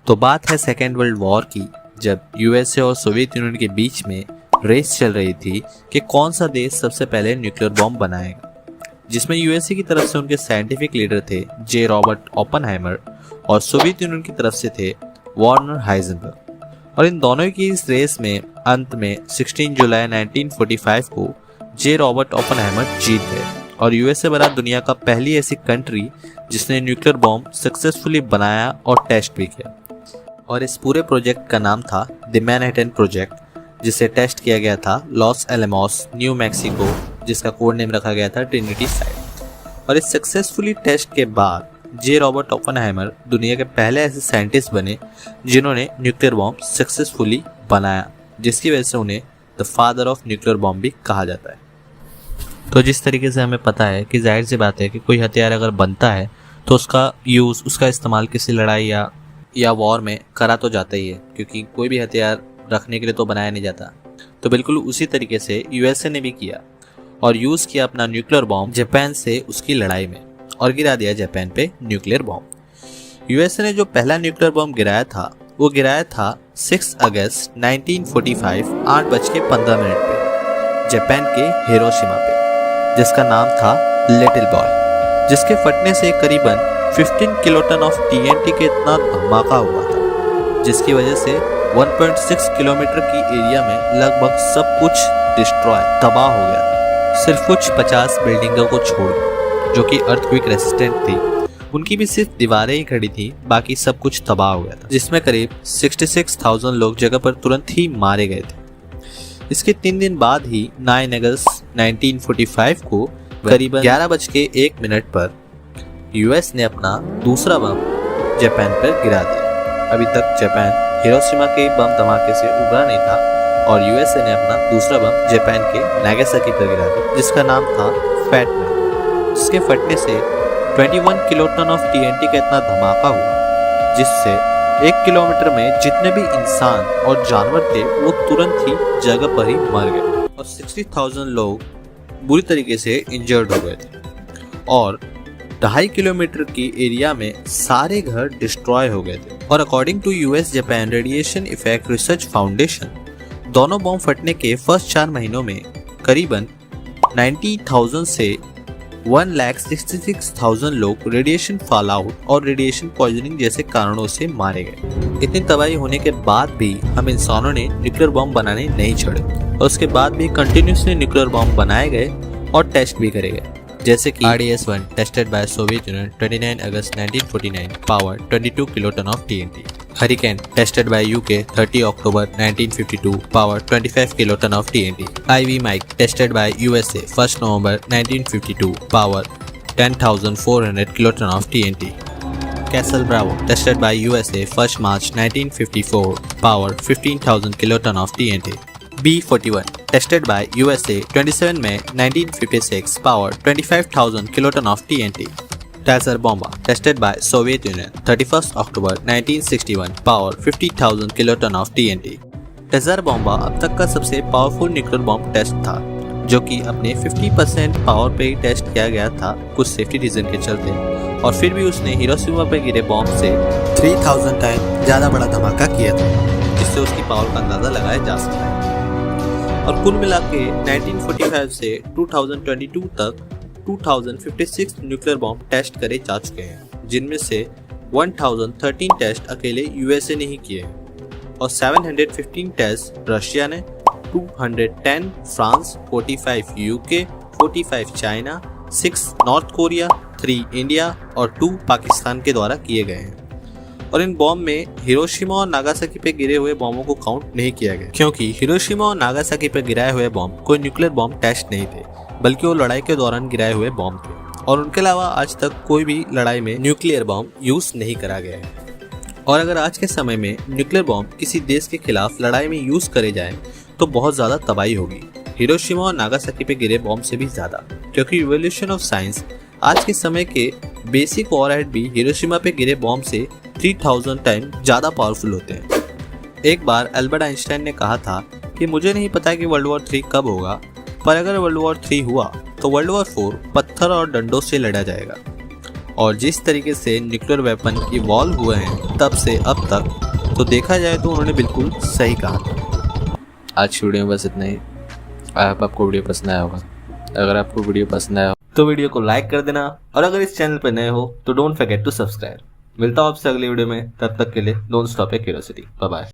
तो बात है सेकेंड वर्ल्ड वॉर की, जब यूएसए और सोवियत यूनियन के बीच में रेस चल रही थी कि कौन सा देश सबसे पहले न्यूक्लियर बॉम्ब बनाएगा, जिसमें यूएसए की तरफ से उनके साइंटिफिक लीडर थे जे रॉबर्ट ओपनहाइमर और सोवियत यूनियन की तरफ से थे वर्नर हाइजेनबर्ग। और इन दोनों की इस रेस में अंत में 16 जुलाई 1945 को जे रॉबर्ट ओपनहाइमर जीत गए और यूएसए बना दुनिया का पहली ऐसी कंट्री जिसने न्यूक्लियर बॉम्ब सक्सेसफुली बनाया और टेस्ट भी किया। और इस पूरे प्रोजेक्ट का नाम था द मैनहट्टन प्रोजेक्ट, जिसे टेस्ट किया गया था लॉस एलमोस, न्यू मैक्सिको, जिसका कोड नेम रखा गया था ट्रिनिटी साइट। और इस सक्सेसफुली टेस्ट के बाद जे रॉबर्ट ओपनहाइमर दुनिया के पहले ऐसे साइंटिस्ट बने जिन्होंने न्यूक्लियर बॉम्ब सक्सेसफुली बनाया, जिसकी वजह से उन्हें the father of nuclear bomb भी कहा जाता है। तो जिस तरीके से हमें पता है कि जाहिर सी बात है कि कोई हथियार अगर बनता है तो उसका यूज़, उसका इस्तेमाल किसी लड़ाई या वॉर में करा तो जाता ही है, क्योंकि कोई भी हथियार रखने के लिए तो बनाया नहीं जाता। तो बिल्कुल उसी तरीके से यूएसए ने भी किया और यूज़ किया अपना न्यूक्लियर बॉम्ब जापान से उसकी लड़ाई में और गिरा दिया जापान पे न्यूक्लियर बॉम्ब। यूएसए ने जो पहला न्यूक्लियर बॉम्ब गिराया था वो गिराया था 6 अगस्त 1945 8:15 पे जापान के हिरोशिमा पे, जिसका नाम था लिटिल बॉय, जिसके फटने से करीबन 15 किलोटन ऑफ टीएनटी के इतना धमाका हुआ था, जिसकी वजह से 1.6 किलोमीटर की एरिया में लगभग सब कुछ डिस्ट्रॉय, तबाह हो गया था। सिर्फ कुछ 50 बिल्डिंगों को छोड़, जो कि अर्थक्वेक रेसिस्टेंट थी, उनकी भी सिर्फ दीवारें ही खड़ी थी, बाकी सब कुछ तबाह हो गया था, जिसमें करीब 66,000 लोग जगह पर तुरंत ही मारे गए थे। इसके 3 दिन बाद ही 9 अगस्त 1945 को करीबन 11:01 पर यूएस ने अपना दूसरा बम जापान पर गिरा दिया। अभी तक जापान हिरोशिमा के बम धमाके से उबरा नहीं था और यूएसए ने अपना दूसरा बम जापान के नागासाकी पर गिरा दिया, जिसका नाम था फैट मैन, जिसके फटने से 21 किलोटन ऑफ टीएनटी का इतना धमाका हुआ, जिससे 1 किलोमीटर में जितने भी इंसान और जानवर थे वो तुरंत ही जगह पर ही मर गए और 60,000 लोग बुरी तरीके से इंजर्ड हो गए थे और 2.5 किलोमीटर की एरिया में सारे घर डिस्ट्रॉय हो गए थे। और according to US Japan radiation effect research foundation, दोनों बॉम्ब फटने के फर्स्ट 4 महीनों में करीबन 90,000 से 1,66,000 लोग रेडिएशन फॉल आउट और रेडिएशन पॉइजनिंग जैसे कारणों से मारे गए। इतनी तबाही होने के बाद भी हम इंसानों ने न्यूक्लियर बॉम्ब बनाने नहीं छोड़े और उसके बाद भी कंटिन्यूसली न्यूक्लियर बॉम्ब बनाए गए और टेस्ट भी करे गए, जैसे कि RDS-1 tested by Soviet Union 29 August 1949, power 22 kiloton of TNT। Hurricane tested by UK 30 October 1952, power 25 kiloton of TNT। IV Mike tested by USA 1 November 1952, power 10,400 kiloton of TNT। Castle Bravo tested by USA 1 March 1954, power 15,000 kiloton of TNT। B-41 tested by USA 27 May 1956, power 25,000 kiloton of TNT. Tazer bomba tested by Soviet Union 31 October 1961, power 50,000 kiloton of TNT. Tazer bomba अब तक का सबसे powerful nuclear bomb test था, जो कि अपने 50% power पे ही test किया गया था कुछ सेफ्टी रीजन के चलते, और फिर भी उसने हिरोशिमा पे गिरे बॉम्ब से 3000 टाइम ज़्यादा बड़ा धमाका किया था, जिससे उसकी पावर का अंदाज़ा लगाया जा सकता है। और कुल मिला के 1945 से 2022 तक 2056 न्यूक्लियर बॉम्ब टेस्ट करे जा चुके हैं, जिनमें से 1013 टेस्ट अकेले यूएसए ने ही किए हैं और 715 टेस्ट रशिया ने, 210 France, 45 UK, 45 China, 6 north Korea, 3 India और 2 पाकिस्तान के द्वारा किए गए हैं। और इन बॉम्ब में हिरोशिमा और नागासाकी पे गिरे हुए बॉम्बों को काउंट नहीं किया गया, क्योंकि हिरोशिमा और नागासाकी पे गिराए हुए बॉम्ब कोई न्यूक्लियर बॉम्ब टेस्ट नहीं थे, बल्कि वो लड़ाई के दौरान गिराए हुए बॉम्ब थे और उनके अलावा आज तक कोई भी लड़ाई में न्यूक्लियर बॉम्ब यूज नहीं करा गया है। और अगर आज के समय में न्यूक्लियर बॉम्ब किसी देश के खिलाफ लड़ाई में यूज करे जाए तो बहुत ज्यादा तबाही होगी, हिरोशिमा और नागासाकी पे गिरे बॉम्ब से भी ज्यादा, क्योंकि रिवॉल्यूशन ऑफ साइंस आज के समय के बेसिक वॉरहेड भी हिरोशिमा पे गिरे बॉम्ब से 3000 टाइम ज़्यादा पावरफुल होते हैं। एक बार अल्बर्ट आइंस्टाइन ने कहा था कि मुझे नहीं पता कि वर्ल्ड वॉर 3 कब होगा, पर अगर वर्ल्ड वॉर 3 हुआ तो वर्ल्ड वॉर 4 पत्थर और डंडों से लड़ा जाएगा। और जिस तरीके से न्यूक्लियर वेपन इवॉल्व हुए हैं तब से अब तक, तो देखा जाए तो उन्होंने बिल्कुल सही कहा था। आज की वीडियो में बस इतना ही। आपको वीडियो पसंद आया होगा। अगर आपको वीडियो पसंद आया हो तो वीडियो को लाइक कर देना, और अगर इस चैनल पर नए हो तो डोंट फॉरगेट टू सब्सक्राइब। मिलता हूं आपसे अगली वीडियो में, तब तक के लिए don't stop your curiosity. Bye bye.